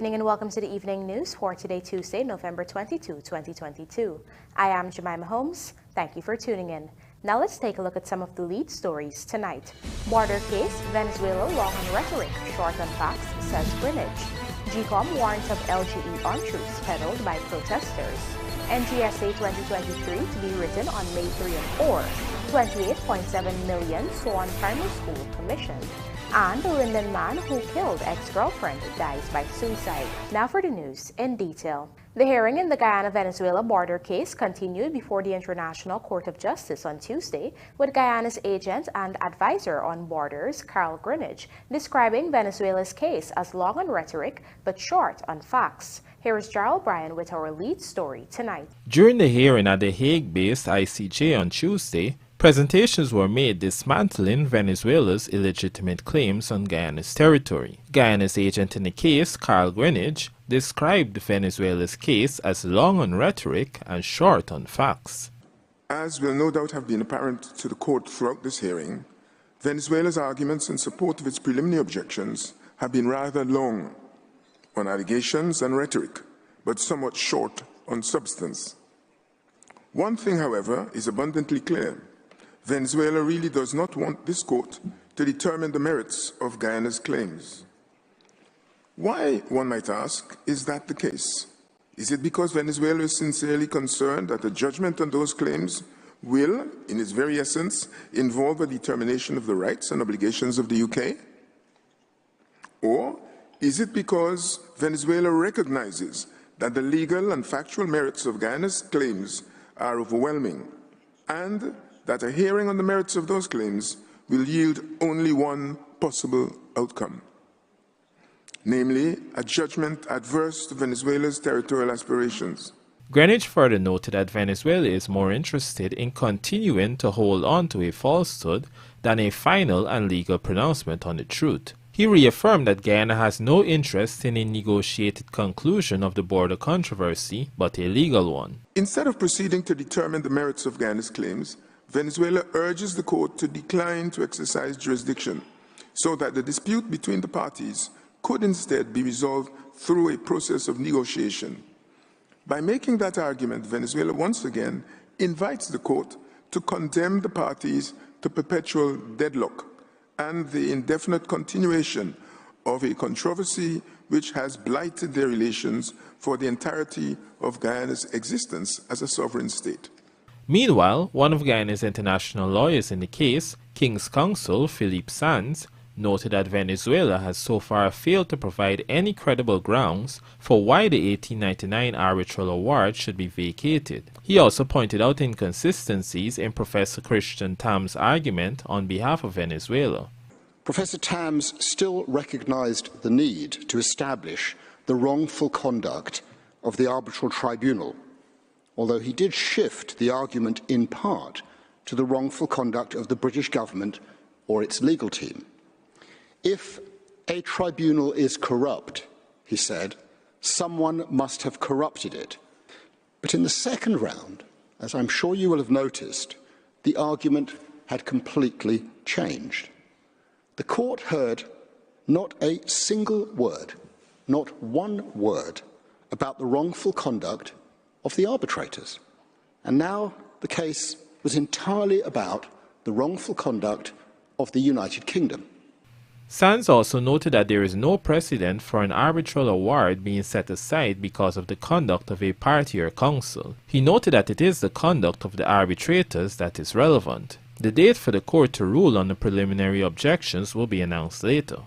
evening and welcome to the evening news for today, Tuesday, November 22, 2022. I am Jemima Holmes. Thank you for tuning in. Now let's take a look at some of the lead stories tonight. Border case, Venezuela long on rhetoric, short on facts, says GREENIDGE. GCOM warns of LGE untruths peddled by protesters. NGSA 2023 to be written on May 3 and 4. 28.7 million Swan primary school commissioned. And the LINDEN man who killed ex-girlfriend dies by suicide. Now for the news in detail. The hearing in the Guyana-Venezuela border case continued before the International Court of Justice on Tuesday, with Guyana's agent and advisor on borders, Carl GREENIDGE, describing Venezuela's case as long on rhetoric but short on facts. Here is Gerald Bryan with our lead story tonight. During the hearing at the Hague-based ICJ on Tuesday, presentations were made dismantling Venezuela's illegitimate claims on Guyana's territory. Guyana's agent in the case, Carl GREENIDGE, described Venezuela's case as long on rhetoric and short on facts. As will no doubt have been apparent to the court throughout this hearing, Venezuela's arguments in support of its preliminary objections have been rather long on allegations and rhetoric, but somewhat short on substance. One thing, however, is abundantly clear. Venezuela really does not want this court to determine the merits of Guyana's claims. Why, one might ask, is that the case? Is it because Venezuela is sincerely concerned that a judgment on those claims will, in its very essence, involve a determination of the rights and obligations of the UK? Or is it because Venezuela recognizes that the legal and factual merits of Guyana's claims are overwhelming, and that a hearing on the merits of those claims will yield only one possible outcome, namely a judgment adverse to Venezuela's territorial aspirations? GREENIDGE further noted that Venezuela is more interested in continuing to hold on to a falsehood than a final and legal pronouncement on the truth. He reaffirmed that Guyana has no interest in a negotiated conclusion of the border controversy, but a legal one. Instead of proceeding to determine the merits of Guyana's claims, Venezuela urges the court to decline to exercise jurisdiction so that the dispute between the parties could instead be resolved through a process of negotiation. By making that argument, Venezuela once again invites the court to condemn the parties to perpetual deadlock and the indefinite continuation of a controversy which has blighted their relations for the entirety of Guyana's existence as a sovereign state. Meanwhile, one of Guyana's international lawyers in the case, King's Counsel Philippe Sands, noted that Venezuela has so far failed to provide any credible grounds for why the 1899 arbitral award should be vacated. He also pointed out inconsistencies in Professor Christian Tam's argument on behalf of Venezuela. Professor Tams still recognized the need to establish the wrongful conduct of the arbitral tribunal, although he did shift the argument in part to the wrongful conduct of the British government or its legal team. If a tribunal is corrupt, he said, someone must have corrupted it. But in the second round, as I'm sure you will have noticed, the argument had completely changed. The court heard not a single word, not one word, about the wrongful conduct of the arbitrators. And now the case was entirely about the wrongful conduct of the United Kingdom. Sands also noted that there is no precedent for an arbitral award being set aside because of the conduct of a party or council. He noted that it is the conduct of the arbitrators that is relevant. The date for the court to rule on the preliminary objections will be announced later.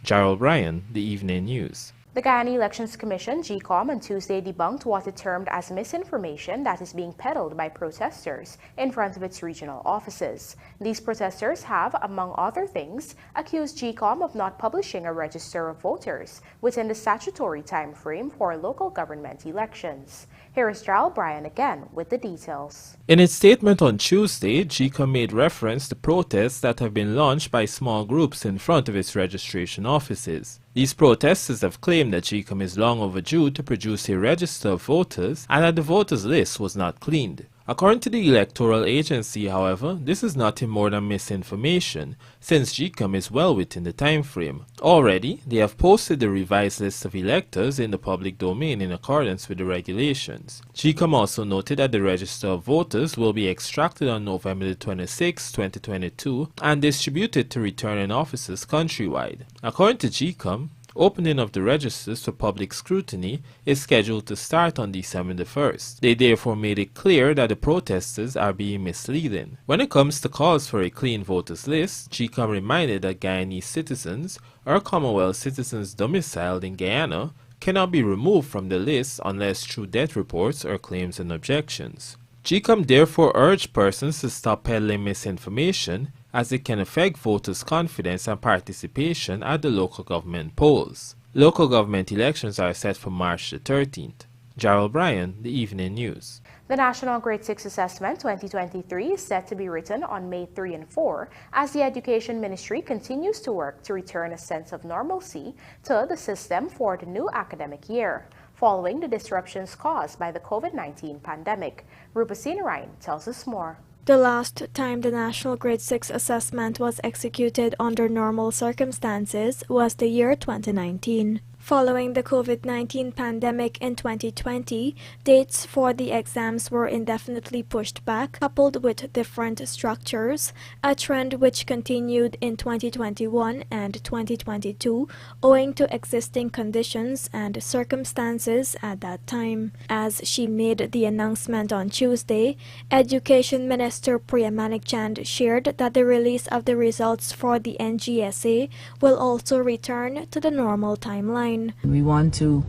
Gerald Bryan, The Evening News. The Guyana Elections Commission, GCOM, on Tuesday debunked what it termed as misinformation that is being peddled by protesters in front of its regional offices. These protesters have, among other things, accused GCOM of not publishing a register of voters within the statutory time frame for local government elections. Here is Gerald Bryan again with the details. In its statement on Tuesday, GCOM made reference to protests that have been launched by small groups in front of its registration offices. These protesters have claimed that GCOM is long overdue to produce a register of voters and that the voters list was not cleaned. According to the electoral agency, however, this is nothing more than misinformation, since GCOM is well within the time frame. Already, they have posted the revised list of electors in the public domain in accordance with the regulations. GCOM also noted that the register of voters will be extracted on November 26, 2022 and distributed to returning officers countrywide. According to GCOM, opening of the registers for public scrutiny is scheduled to start on December the 1st. They therefore made it clear that the protesters are being misleading. When it comes to calls for a clean voters list, GCOM reminded that Guyanese citizens or Commonwealth citizens domiciled in Guyana cannot be removed from the list unless through death reports or claims and objections. GCOM therefore urged persons to stop peddling misinformation, as it can affect voters' confidence and participation at the local government polls. Local government elections are set for March the 13th. Gerald Bryan, The Evening News. The National Grade 6 Assessment 2023 is set to be written on May 3 and 4 as the Education Ministry continues to work to return a sense of normalcy to the system for the new academic year, following the disruptions caused by the COVID-19 pandemic. Rupa Sinarayan tells us more. The last time the National Grade 6 assessment was executed under normal circumstances was the year 2019. Following the COVID-19 pandemic in 2020, dates for the exams were indefinitely pushed back, coupled with different structures, a trend which continued in 2021 and 2022 owing to existing conditions and circumstances at that time. As she made the announcement on Tuesday, Education Minister Priya Manikchand shared that the release of the results for the NGSA will also return to the normal timeline. We want to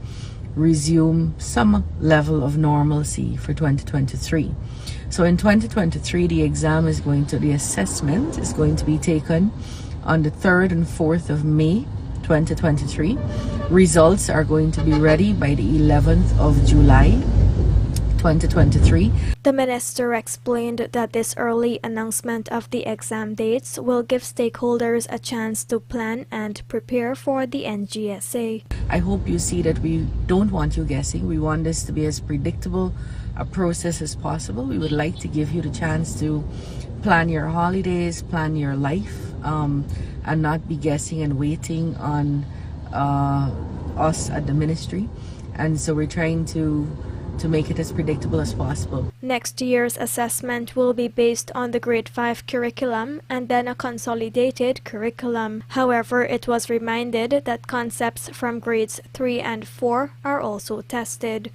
resume some level of normalcy for 2023. So in 2023, the assessment is going to be taken on the 3rd and 4th of May 2023. Results are going to be ready by the 11th of July 2023. The minister explained that this early announcement of the exam dates will give stakeholders a chance to plan and prepare for the NGSA. I hope you see that we don't want you guessing. We want this to be as predictable a process as possible. We would like to give you the chance to plan your holidays, plan your life, and not be guessing and waiting on us at the ministry. And so we're trying to make it as predictable as possible. Next year's assessment will be based on the Grade 5 curriculum and then a consolidated curriculum. However, it was reminded that concepts from grades 3 and 4 are also tested.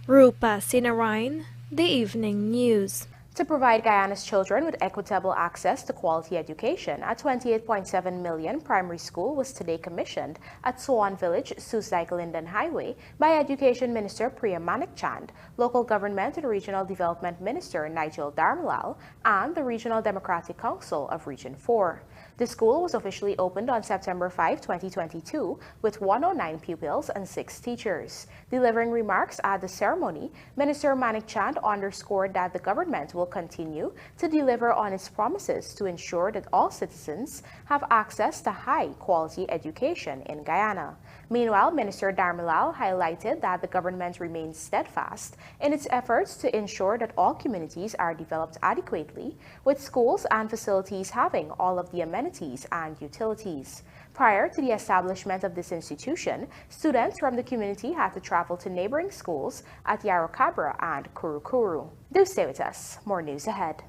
Rupa Sinarayan, The Evening News. To provide Guyana's children with equitable access to quality education, a 28.7 million primary school was today commissioned at Swan Village, Susdike Linden Highway by Education Minister Priya Manikchand, Local Government and Regional Development Minister Nigel Darmalal, and the Regional Democratic Council of Region 4. The school was officially opened on September 5, 2022, with 109 pupils and 6 teachers. Delivering remarks at the ceremony, Minister Manikchand underscored that the government will continue to deliver on its promises to ensure that all citizens have access to high-quality education in Guyana. Meanwhile, Minister Darmalal highlighted that the government remains steadfast in its efforts to ensure that all communities are developed adequately, with schools and facilities having all of the amenities and utilities. Prior to the establishment of this institution, students from the community had to travel to neighboring schools at Yarrowcabra and Kurukuru. Do stay with us. More news ahead.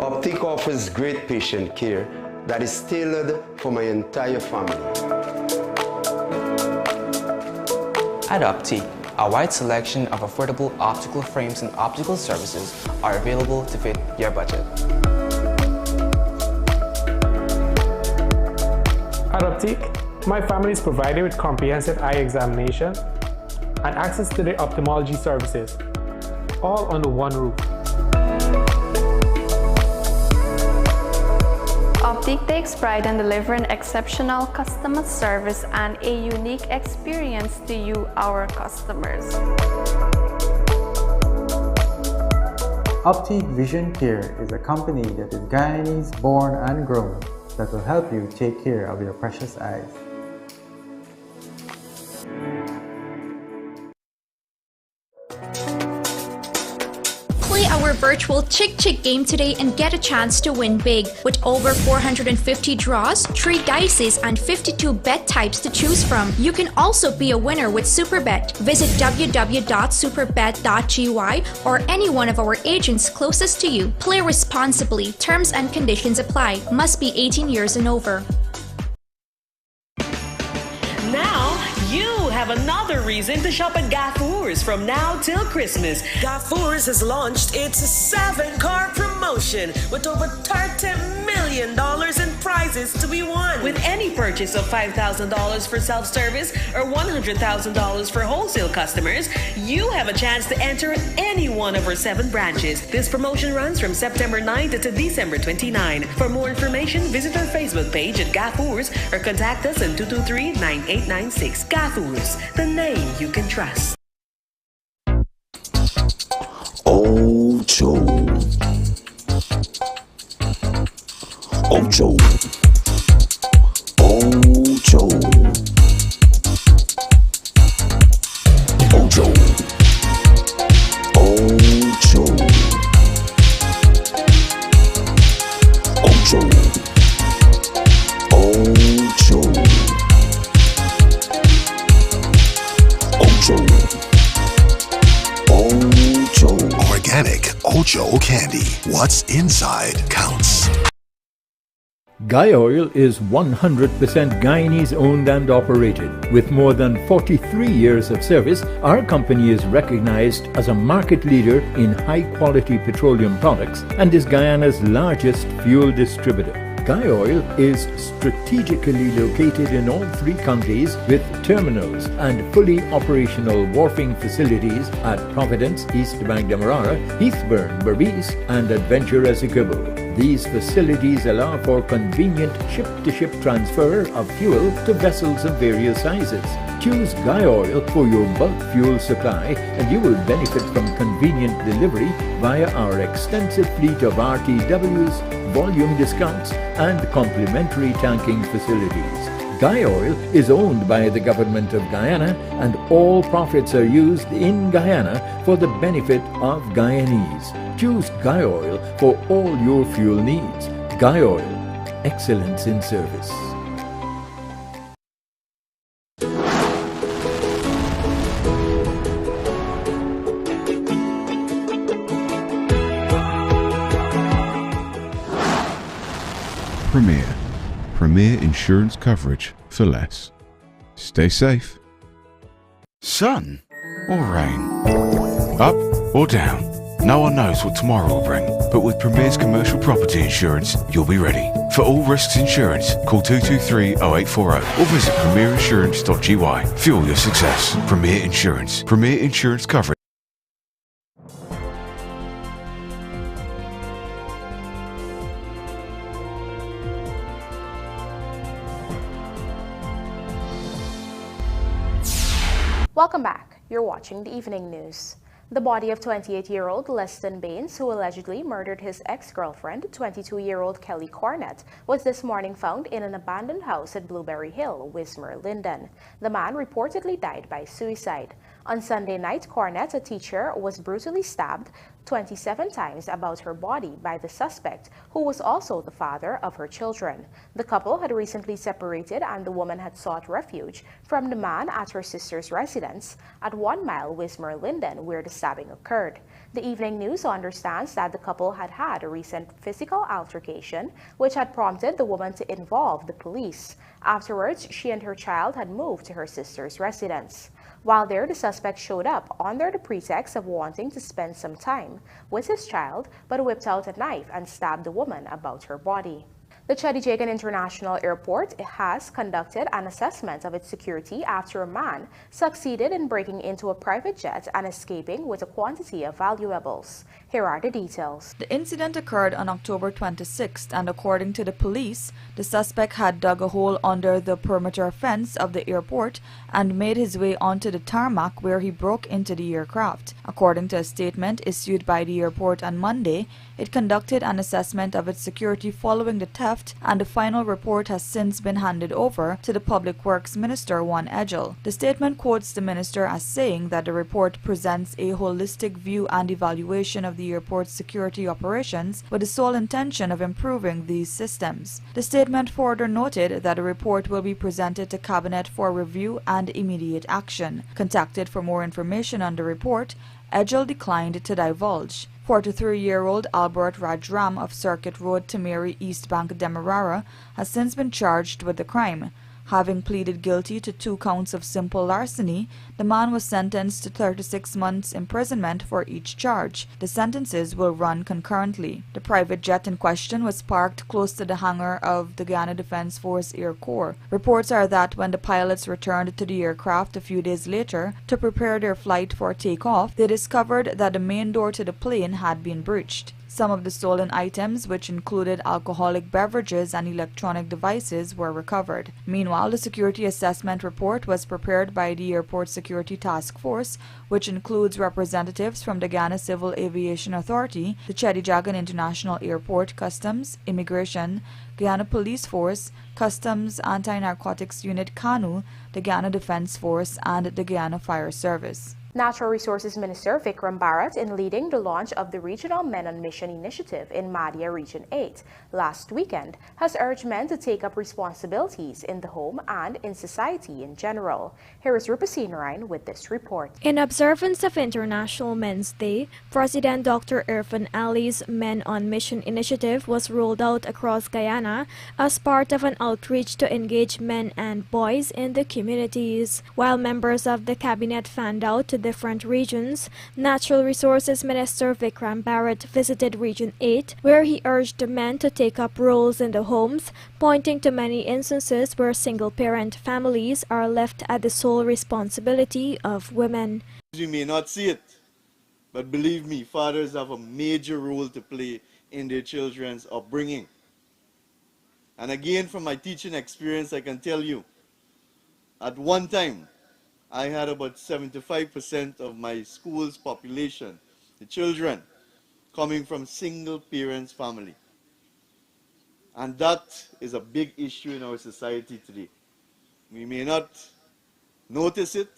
Optic offers great patient care that is tailored for my entire family. At Optic, a wide selection of affordable optical frames and optical services are available to fit your budget. At Optic, my family is provided with comprehensive eye examination and access to the ophthalmology services, all under one roof. Optic takes pride in delivering exceptional customer service and a unique experience to you, our customers. Optic Vision Care is a company that is Guyanese born and grown that will help you take care of your precious eyes. Play our virtual Chick Chick game today and get a chance to win big. With over 450 draws, 3 dices, and 52 bet types to choose from. You can also be a winner with SuperBet. Visit www.superbet.gy or any one of our agents closest to you. Play responsibly. Terms and conditions apply. Must be 18 years and over. Now you have another reason to shop at Gafours from now till Christmas. Gafours has launched its 7-car promotion with over $30 million in prizes to be won. With any purchase of $5,000 for self-service or $100,000 for wholesale customers, you have a chance to enter any one of our 7 branches. This promotion runs from September 9th to December 29. For more information, visit our Facebook page at Gafours or contact us on 223-9896. Gafours, the name you can trust. Ocho. Ocho. Ocho. Ocho. Ocho. Ocho. Ocho. Ocho. Ocho. Organic Ocho candy. What's inside counts. Guy Oil is 100% Guyanese owned and operated. With more than 43 years of service, our company is recognized as a market leader in high-quality petroleum products and is Guyana's largest fuel distributor. Guy Oil is strategically located in all 3 counties with terminals and fully operational wharfing facilities at Providence, East Bank Demerara, Heathburn, Berbice, and Adventure Essequibo. These facilities allow for convenient ship-to-ship transfer of fuel to vessels of various sizes. Choose Guy Oil for your bulk fuel supply and you will benefit from convenient delivery via our extensive fleet of RTWs, volume discounts, and complimentary tanking facilities. Guy Oil is owned by the Government of Guyana and all profits are used in Guyana for the benefit of Guyanese. Choose Guy Oil for all your fuel needs. Guy Oil, excellence in service. Premier insurance coverage for less. Stay safe. Sun or rain? Up or down? No one knows what tomorrow will bring, but with Premier's commercial property insurance, you'll be ready. For all risks insurance, call 223-0840 or visit premierinsurance.gy. Fuel your success. Premier Insurance. Premier insurance coverage. Welcome back. You're watching the evening news. The body of 28-year-old Leston Baines, who allegedly murdered his ex-girlfriend, 22-year-old Kelly Cornett, was this morning found in an abandoned house at Blueberry Hill, Wismer, Linden. The man reportedly died by suicide. On Sunday night, Cornett, a teacher, was brutally stabbed 27 times about her body by the suspect, who was also the father of her children. The couple had recently separated and the woman had sought refuge from the man at her sister's residence at 1 Mile Wismer, Linden, where the stabbing occurred. The Evening News understands that the couple had had a recent physical altercation, which had prompted the woman to involve the police. Afterwards, she and her child had moved to her sister's residence. While there, the suspect showed up under the pretext of wanting to spend some time with his child, but whipped out a knife and stabbed the woman about her body. The Chedijegan International Airport has conducted an assessment of its security after a man succeeded in breaking into a private jet and escaping with a quantity of valuables. Here are the details. The incident occurred on October 26th, and according to the police, the suspect had dug a hole under the perimeter fence of the airport and made his way onto the tarmac, where he broke into the aircraft. According to a statement issued by the airport on Monday, it conducted an assessment of its security following the theft, and the final report has since been handed over to the Public Works Minister, Swan. The statement quotes the minister as saying that the report presents a holistic view and evaluation of the airport's security operations with the sole intention of improving these systems. The statement further noted that the report will be presented to Cabinet for review and immediate action. Contacted for more information on the report, Edgel declined to divulge. 43-year-old Albert Rajram of Circuit Road, Tamari, East Bank, Demerara, has since been charged with the crime. Having pleaded guilty to 2 counts of simple larceny, the man was sentenced to 36 months imprisonment for each charge. The sentences will run concurrently. The private jet in question was parked close to the hangar of the Guyana Defense Force Air Corps. Reports are that when the pilots returned to the aircraft a few days later to prepare their flight for takeoff, they discovered that the main door to the plane had been breached. Some of the stolen items, which included alcoholic beverages and electronic devices, were recovered. Meanwhile, the security assessment report was prepared by the Airport Security Task Force, which includes representatives from the Ghana Civil Aviation Authority, the Chedijegan International Airport, Customs, Immigration, Guyana Police Force, Customs Anti-Narcotics Unit KANU, the Ghana Defense Force, and the Guyana Fire Service. Natural Resources Minister Vikram Bharat, in leading the launch of the Regional Men on Mission initiative in Madhya Region 8 last weekend, has urged men to take up responsibilities in the home and in society in general. Here is Rupasine Ryan with this report. In observance of International Men's Day, President Dr. Irfan Ali's Men on Mission initiative was rolled out across Guyana as part of an outreach to engage men and boys in the communities. While members of the cabinet fanned out to different regions, Natural Resources Minister Vikram Bharat visited Region 8, where he urged the men to take up roles in the homes, pointing to many instances where single-parent families are left at the sole responsibility of women. You may not see it, but believe me, fathers have a major role to play in their children's upbringing. And again, from my teaching experience, I can tell you, at one time, I had about 75% of my school's population, the children, coming from single parents family. And that is a big issue in our society today. We may not notice it,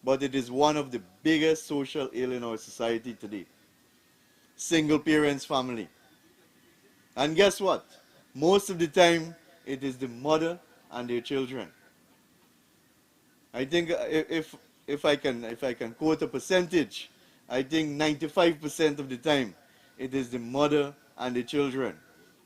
but it is one of the biggest social ills in our society today. Single parents family. And guess what? Most of the time, it is the mother and their children. I think if I can quote a percentage, I think 95% of the time it is the mother and the children,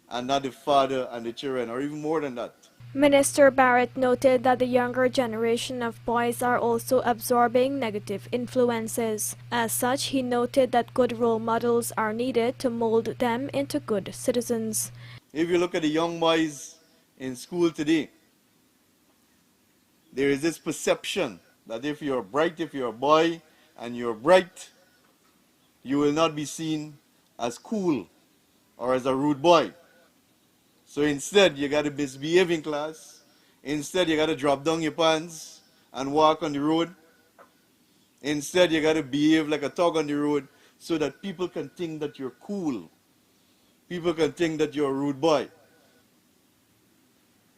and not the father and the children, or even more than that. Minister Bharat noted that the younger generation of boys are also absorbing negative influences. As such, he noted that good role models are needed to mold them into good citizens. If you look at the young boys in school today, there is this perception that if you're bright, if you're a boy and you're bright, you will not be seen as cool or as a rude boy. So instead, you got to misbehave in class. Instead, you got to drop down your pants and walk on the road. Instead, you got to behave like a thug on the road so that people can think that you're cool. People can think that you're a rude boy.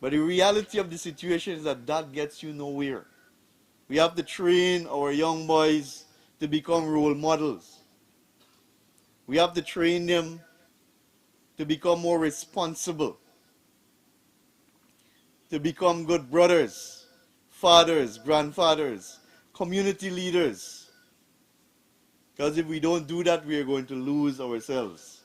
But the reality of the situation is that that gets you nowhere. We have to train our young boys to become role models. We have to train them to become more responsible, to become good brothers, fathers, grandfathers, community leaders. Because if we don't do that, we are going to lose ourselves.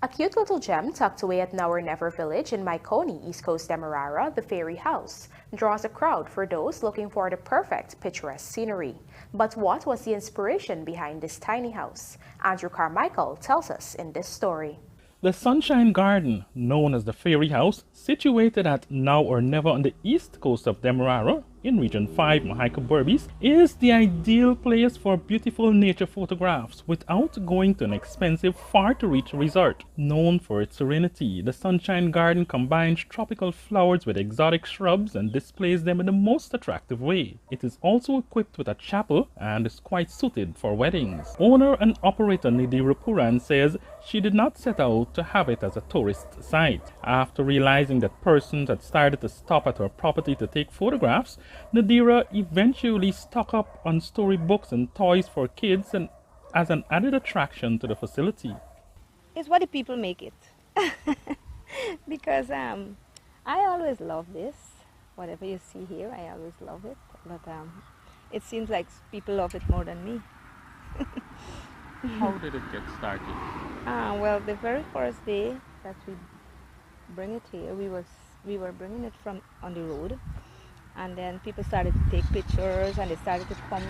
A cute little gem tucked away at Now or Never village in Maikoni, East Coast Demerara, the Fairy House, draws a crowd for those looking for the perfect picturesque scenery. But what was the inspiration behind this tiny house? Andrew Carmichael tells us in this story. The Sunshine Garden, known as the Fairy House, situated at Now or Never on the east coast of Demerara, in Region 5, Mahaica Berbice, is the ideal place for beautiful nature photographs without going to an expensive, far-to-reach resort. Known for its serenity, the Sunshine Garden combines tropical flowers with exotic shrubs and displays them in the most attractive way. It is also equipped with a chapel and is quite suited for weddings. Owner and operator Nadira Puran says she did not set out to have it as a tourist site. After realizing that persons had started to stop at her property to take photographs, Nadira eventually stocked up on storybooks and toys for kids and as an added attraction to the facility. It's what the people make it. Because I always love this. Whatever you see here, I always love it. But it seems like people love it more than me. How did it get started? Well, the very first day that we bring it here, we were bringing it from on the road, and then people started to take pictures, and they started to come,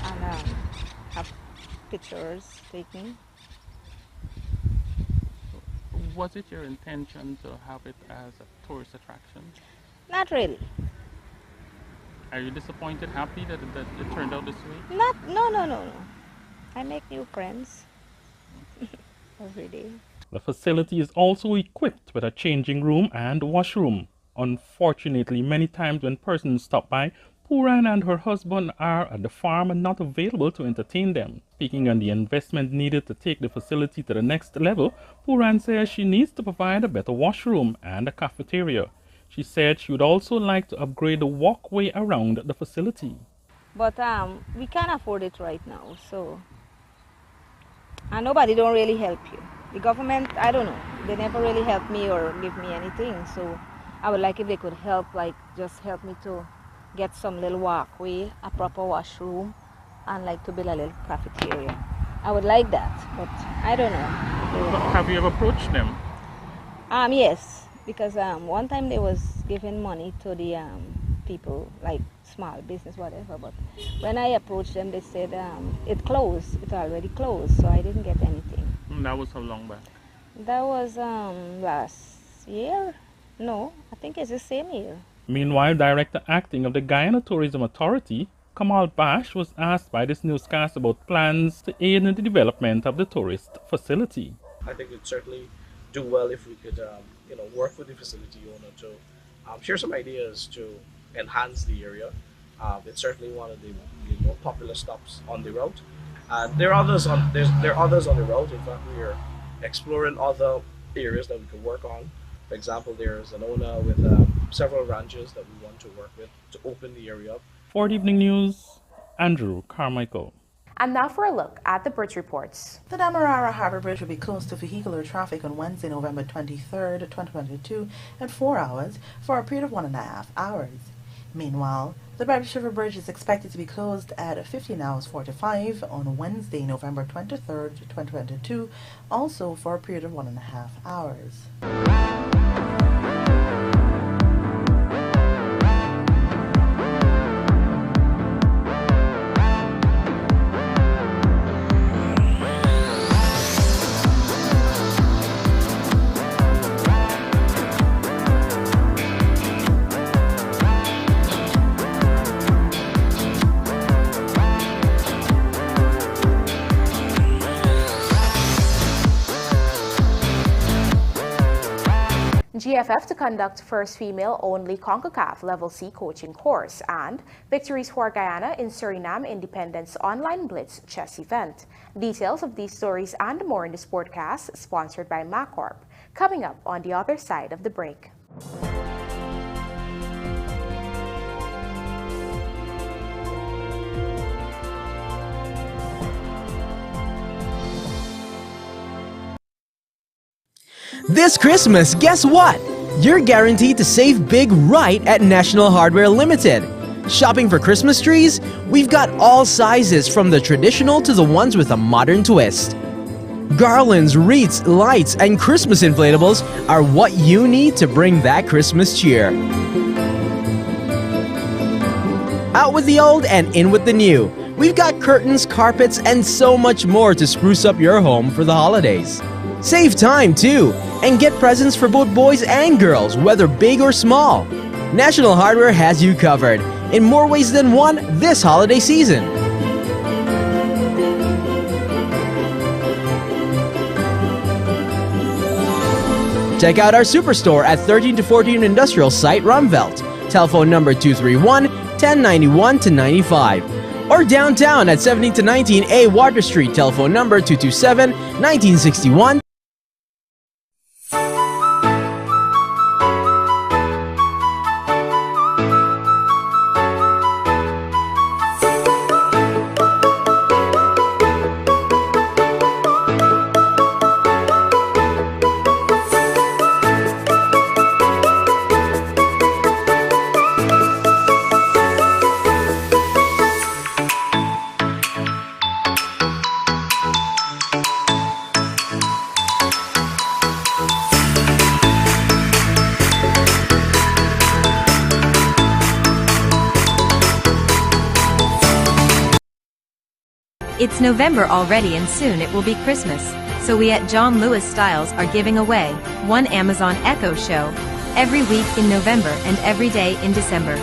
and have pictures taken. Was it your intention to have it as a tourist attraction? Not really. Are you disappointed, happy that it turned out this way? No. I make new friends every day. The facility is also equipped with a changing room and washroom. Unfortunately, many times when persons stop by, Puran and her husband are at the farm and not available to entertain them. Speaking on the investment needed to take the facility to the next level, Puran says she needs to provide a better washroom and a cafeteria. She said she would also like to upgrade the walkway around the facility. But we can't afford it right now, so... And nobody don't really help you. The government, I don't know, they never really help me or give me anything, so I would like if they could help, like just help me to get some little walkway, a proper washroom, and like to build a little cafeteria. I would like that, but I don't know. But have you ever approached them? Yes. Because one time they was giving money to the people, like small business, whatever. But when I approached them, they said it closed. It already closed, so I didn't get anything. And that was how long back? That was last year. No, I think it's the same year. Meanwhile, Director Acting of the Guyana Tourism Authority, Kamal Bash, was asked by this newscast about plans to aid in the development of the tourist facility. I think we'd certainly do well if we could work with the facility owner to share some ideas to enhance the area. It's certainly one of the more popular stops on the route. There are others on the route. In fact, we are exploring other areas that we could work on. For example, there's an owner with several ranches that we want to work with to open the area up. For the Evening News, Andrew Carmichael. And now for a look at the Birch Reports. The Demerara Harbour Bridge will be closed to vehicular traffic on Wednesday, November 23rd, 2022 at 4 hours for a period of 1.5 hours. Meanwhile, the Birch River Bridge is expected to be closed at 15 hours 45 on Wednesday, November 23rd, 2022, also for a period of 1.5 hours. GFF to conduct first female-only CONCACAF Level C coaching course, and victories for Guyana in Suriname Independence Online Blitz chess event. Details of these stories and more in this podcast, sponsored by MacCorp, coming up on the other side of the break. This Christmas, guess what? You're guaranteed to save big right at National Hardware Limited. Shopping for Christmas trees? We've got all sizes, from the traditional to the ones with a modern twist. Garlands, wreaths, lights, and Christmas inflatables are what you need to bring that Christmas cheer. Out with the old and in with the new. We've got curtains, carpets, and so much more to spruce up your home for the holidays. Save time too, and get presents for both boys and girls, whether big or small. National Hardware has you covered in more ways than one this holiday season. Check out our superstore at 13 to 14 Industrial Site, Rumvelt. Telephone number 231-1091-95. Or downtown at 17 to 19A Water Street. Telephone number 227-1961. It's November already and soon it will be Christmas, so we at John Lewis Styles are giving away one Amazon Echo show every week in November and every day in December.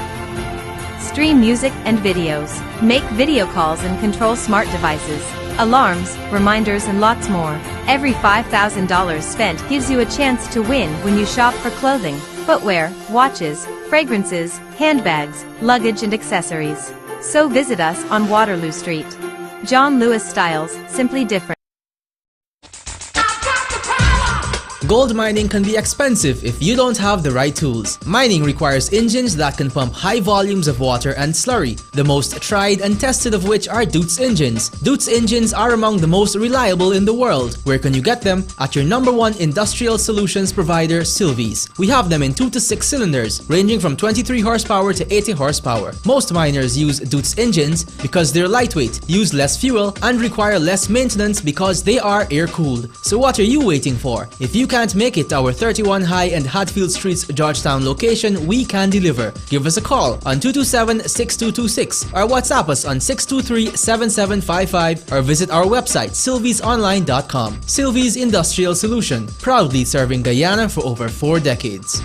Stream music and videos, make video calls and control smart devices, alarms, reminders and lots more. Every $5,000 spent gives you a chance to win when you shop for clothing, footwear, watches, fragrances, handbags, luggage and accessories. So visit us on Waterloo Street. John Lewis Styles, simply different. Gold mining can be expensive if you don't have the right tools. Mining requires engines that can pump high volumes of water and slurry, the most tried and tested of which are Deutz engines. Deutz engines are among the most reliable in the world. Where can you get them? At your #1 industrial solutions provider, Sylvies. We have them in 2 to 6 cylinders, ranging from 23 horsepower to 80 horsepower. Most miners use Deutz engines because they're lightweight, use less fuel, and require less maintenance because they are air-cooled. So what are you waiting for? If you can't make it to our 31 High and Hatfield Streets, Georgetown location, we can deliver. Give us a call on 227-6226 or WhatsApp us on 623-7755 or visit our website sylviesonline.com. Sylvies Industrial Solution, proudly serving Guyana for over 4 decades.